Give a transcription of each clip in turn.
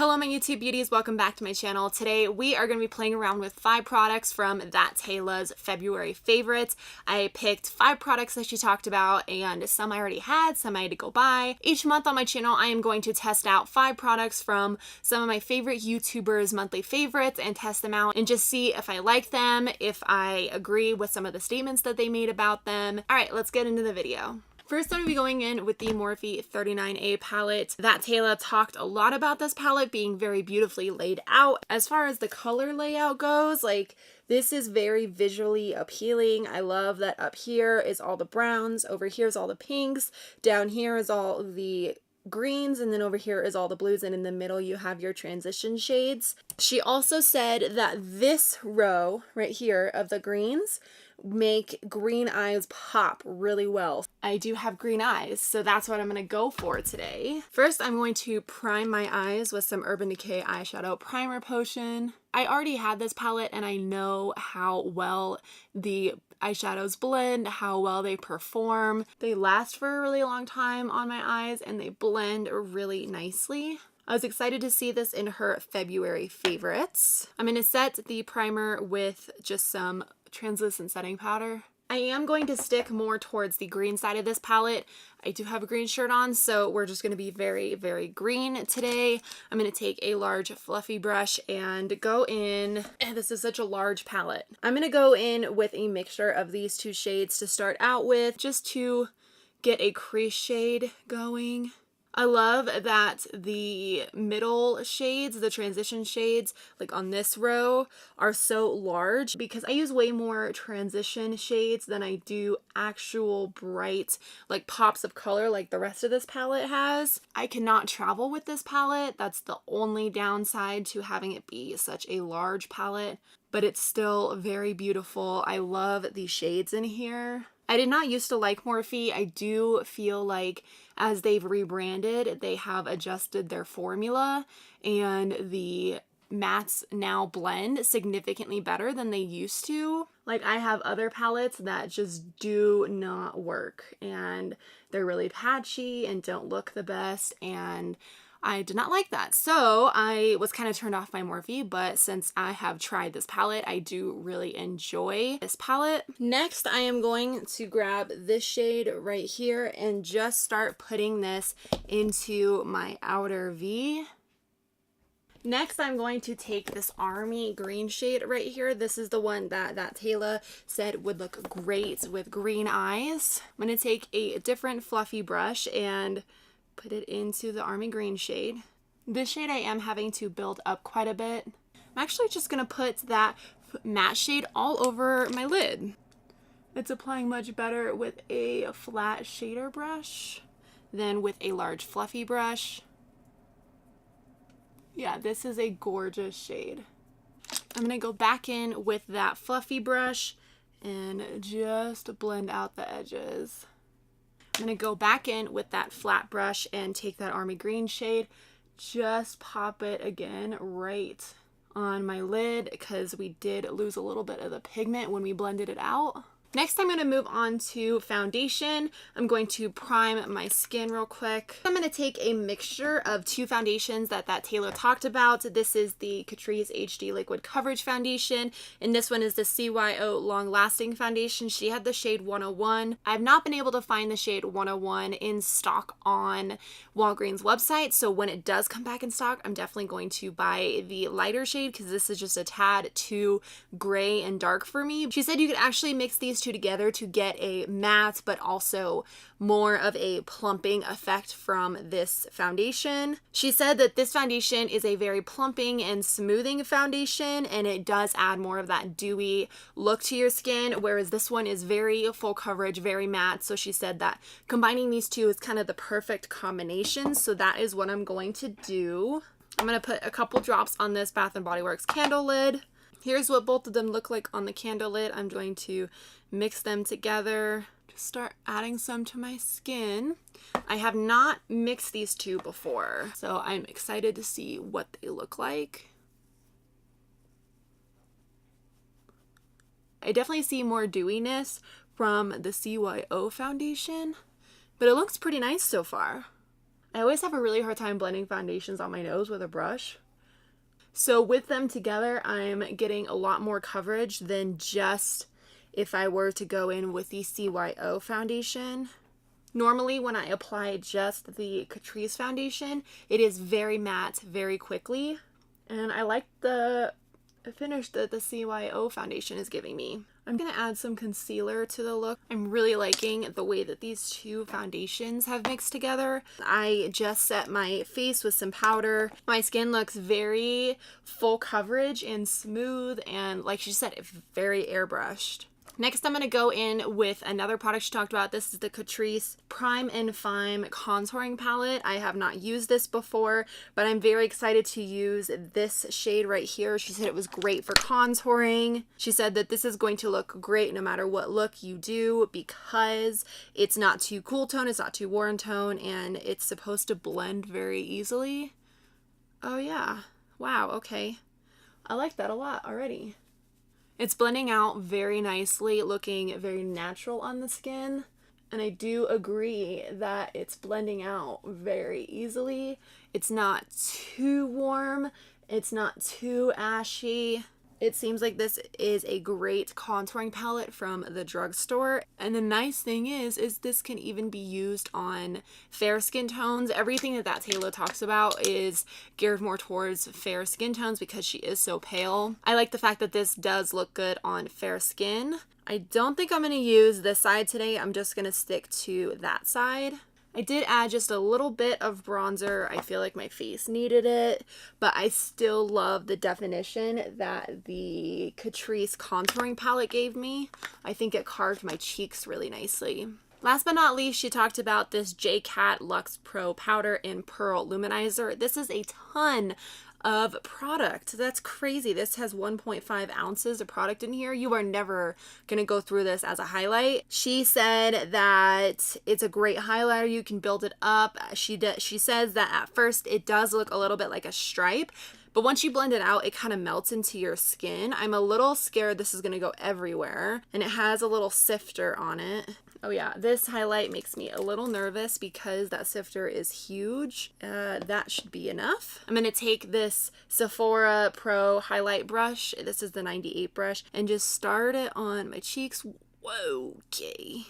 Hello my YouTube beauties, welcome back to my channel. Today we are going to be playing around with 5 products from THATAYLAA'S February favorites. I picked 5 products that she talked about, and some I already had, some I had to go buy. Each month on my channel I am going to test out 5 products from some of my favorite YouTubers' monthly favorites and test them out and just see if I like them, if I agree with some of the statements that they made about them. Alright, let's get into the video. First, I'm going to be going in with the Morphe 39A palette. THATAYLAA talked a lot about this palette being very beautifully laid out. As far as the color layout goes, like, this is very visually appealing. I love that up here is all the browns, over here is all the pinks, down here is all the greens, and then over here is all the blues, and in the middle you have your transition shades. She also said that this row right here of the greens make green eyes pop really well. I do have green eyes, so that's what I'm going to go for today. First, I'm going to prime my eyes with some Urban Decay eyeshadow primer potion. I already had this palette and I know how well the eyeshadows blend, how well they perform. They last for a really long time on my eyes and they blend really nicely. I was excited to see this in her February favorites. I'm going to set the primer with just some translucent setting powder. I am going to stick more towards the green side of this palette. I do have a green shirt on, so we're just going to be very, very green today. I'm going to take a large fluffy brush and go in, and this is such a large palette. I'm going to go in with a mixture of these 2 shades to start out with, just to get a crease shade going. I love that the middle shades, the transition shades, like on this row, are so large because I use way more transition shades than I do actual bright, like pops of color like the rest of this palette has. I cannot travel with this palette. That's the only downside to having it be such a large palette, but it's still very beautiful. I love the shades in here. I did not used to like Morphe. I do feel like as they've rebranded, they have adjusted their formula and the mattes now blend significantly better than they used to. Like, I have other palettes that just do not work and they're really patchy and don't look the best, and I did not like that. So I was kind of turned off by Morphe, but since I have tried this palette, I do really enjoy this palette. Next, I am going to grab this shade right here and just start putting this into my outer V. Next, I'm going to take this army green shade right here. This is the one that THATAYLAA said would look great with green eyes. I'm going to take a different fluffy brush and put it into the army green shade. This shade I am having to build up quite a bit. I'm actually just going to put that matte shade all over my lid. It's applying much better with a flat shader brush than with a large fluffy brush. Yeah, this is a gorgeous shade. I'm going to go back in with that fluffy brush and just blend out the edges. I'm going to go back in with that flat brush and take that army green shade, just pop it again right on my lid because we did lose a little bit of the pigment when we blended it out. Next, I'm going to move on to foundation. I'm going to prime my skin real quick. I'm going to take a mixture of 2 foundations that THATAYLAA talked about. This is the Catrice HD Liquid Coverage Foundation, and this one is the CYO Long Lasting Foundation. She had the shade 101. I've not been able to find the shade 101 in stock on Walgreens website, so when it does come back in stock, I'm definitely going to buy the lighter shade because this is just a tad too gray and dark for me. She said you could actually mix these 2 together to get a matte but also more of a plumping effect from this foundation. She said that this foundation is a very plumping and smoothing foundation, and it does add more of that dewy look to your skin, whereas this one is very full coverage, very matte. So she said that combining these 2 is kind of the perfect combination, so that is what I'm going to do. I'm going to put a couple drops on this Bath & Body Works candle lid. Here's what both of them look like on the candle lid. I'm going to mix them together. Just start adding some to my skin. I have not mixed these 2 before, so I'm excited to see what they look like. I definitely see more dewiness from the CYO foundation, but it looks pretty nice so far. I always have a really hard time blending foundations on my nose with a brush. So with them together, I'm getting a lot more coverage than just if I were to go in with the CYO foundation. Normally when I apply just the Catrice foundation, it is very matte very quickly. And I like the finish that the CYO foundation is giving me. I'm going to add some concealer to the look. I'm really liking the way that these two foundations have mixed together. I just set my face with some powder. My skin looks very full coverage and smooth, and like she said, very airbrushed. Next, I'm going to go in with another product she talked about. This is the Catrice Prime and Fime Contouring Palette. I have not used this before, but I'm very excited to use this shade right here. She said it was great for contouring. She said that this is going to look great no matter what look you do because it's not too cool tone, it's not too warm tone, and it's supposed to blend very easily. Oh yeah. Wow, okay. I like that a lot already. It's blending out very nicely, looking very natural on the skin. And I do agree that it's blending out very easily. It's not too warm. It's not too ashy. It seems like this is a great contouring palette from the drugstore. And the nice thing is this can even be used on fair skin tones. Everything that THATAYLAA talks about is geared more towards fair skin tones because she is so pale. I like the fact that this does look good on fair skin. I don't think I'm going to use this side today. I'm just going to stick to that side. I did add just a little bit of bronzer. I feel like my face needed it, but I still love the definition that the Catrice contouring palette gave me. I think it carved my cheeks really nicely. Last but not least, she talked about this J-Cat Luxe Pro Powder in Pearl Luminizer. This is a ton of product. That's crazy. This has 1.5 ounces of product in here. You are never gonna go through this as a highlight. She said that it's a great highlighter. You can build it up. She says that at first it does look a little bit like a stripe, but once you blend it out, it kind of melts into your skin. I'm a little scared this is gonna go everywhere, and it has a little sifter on it. Oh yeah, this highlight makes me a little nervous because that sifter is huge. That should be enough. I'm going to take this Sephora Pro highlight brush, this is the 98 brush, and just start it on my cheeks. Whoa, okay.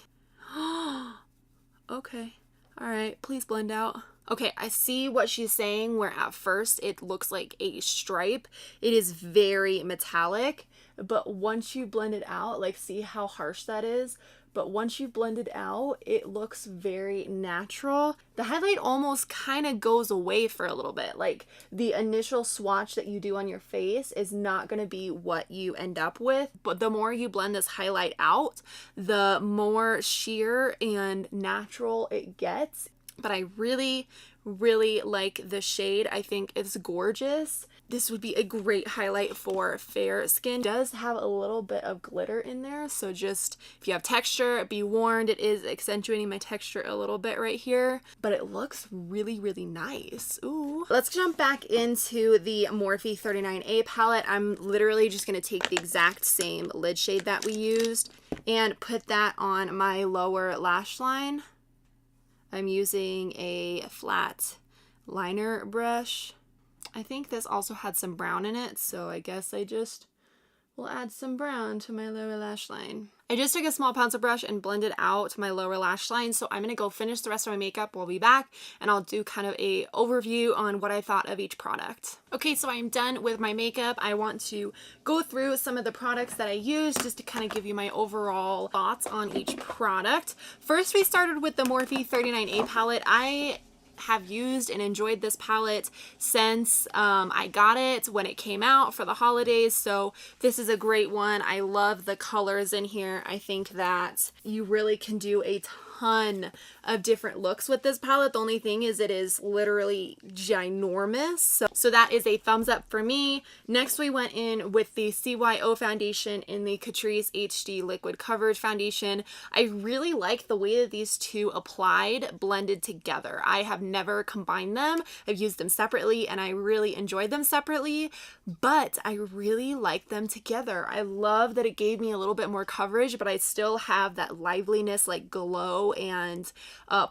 Okay, all right, please blend out. Okay, I see what she's saying where at first it looks like a stripe. It is very metallic, but once you blend it out, like see how harsh that is? But once you blend it out, it looks very natural. The highlight almost kind of goes away for a little bit. Like the initial swatch that you do on your face is not going to be what you end up with. But the more you blend this highlight out, the more sheer and natural it gets. But I really, really like the shade. I think it's gorgeous. This would be a great highlight for fair skin. It does have a little bit of glitter in there, so just if you have texture, be warned, it is accentuating my texture a little bit right here, but it looks really, really nice. Ooh. Let's jump back into the Morphe 39A palette. I'm literally just going to take the exact same lid shade that we used and put that on my lower lash line. I'm using a flat liner brush. I think this also had some brown in it, so I guess I just will add some brown to my lower lash line. I just took a small pencil brush and blended out my lower lash line, so I'm going to go finish the rest of my makeup. We'll be back, and I'll do kind of a overview on what I thought of each product. Okay, so I'm done with my makeup. I want to go through some of the products that I used just to kind of give you my overall thoughts on each product. First, we started with the Morphe 39A palette. I have used and enjoyed this palette since I got it when it came out for the holidays, so this is a great one. I love the colors in here. I think that you really can do a ton of different looks with this palette. The only thing is it is literally ginormous, so that is a thumbs up for me. Next, we went in with the CYO foundation in the Catrice HD Liquid Coverage Foundation. I really like the way that these two applied, blended together. I have never combined them. I've used them separately and I really enjoyed them separately, but I really like them together. I love that it gave me a little bit more coverage, but I still have that liveliness, like glow glow and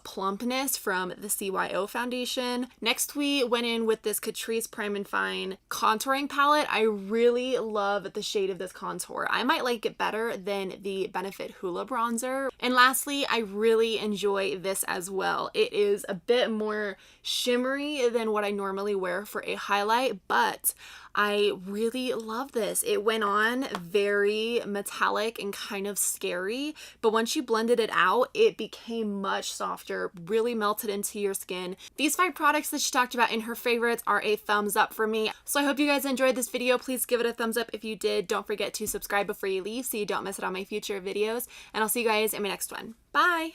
plumpness from the CYO foundation. Next, we went in with this Catrice Prime and Fine contouring palette. I really love the shade of this contour. I might like it better than the Benefit Hoola bronzer. And lastly, I really enjoy this as well. It is a bit more shimmery than what I normally wear for a highlight, but I really love this. It went on very metallic and kind of scary, but once you blended it out, it became much softer, really melted into your skin. These 5 products that she talked about in her favorites are a thumbs up for me. So I hope you guys enjoyed this video. Please give it a thumbs up if you did. Don't forget to subscribe before you leave so you don't miss out on my future videos, and I'll see you guys in my next one. Bye!